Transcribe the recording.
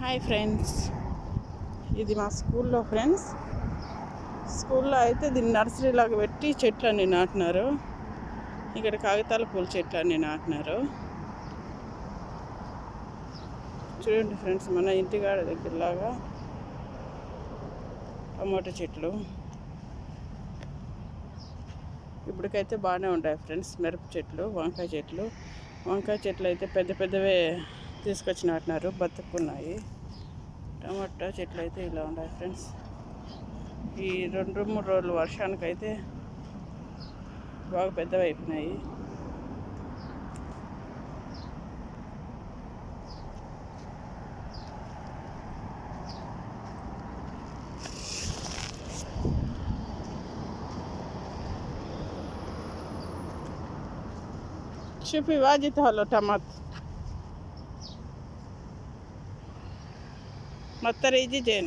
Hi friends, ఇది మా స్కూల్లో ఫ్రెండ్స్. స్కూల్లో అయితే దీన్ని నర్సరీ లాగా పెట్టి చెట్లన్నీ నాటినారు. ఇక్కడ కాగితాల పూల చెట్లన్నీ నాటినారు. చూడండి ఫ్రెండ్స్, మన ఇంటికాడ దగ్గరలాగా టమాటో చెట్లు ఇప్పటికైతే బాగానే ఉంటాయి ఫ్రెండ్స్. మిరప చెట్లు, వంకాయ చెట్లు అయితే పెద్ద పెద్దవే తీసుకొచ్చి నాటినారు, బతుకున్నాయి. టమాటా చెట్లు అయితే ఇలా ఉన్నాయి ఫ్రెండ్స్. ఈ 2-3 రోజులు వర్షానికైతే బాగా పెద్దవి అయిపోయినాయి. شوفي واجد حلو طماط. ما تريجي جين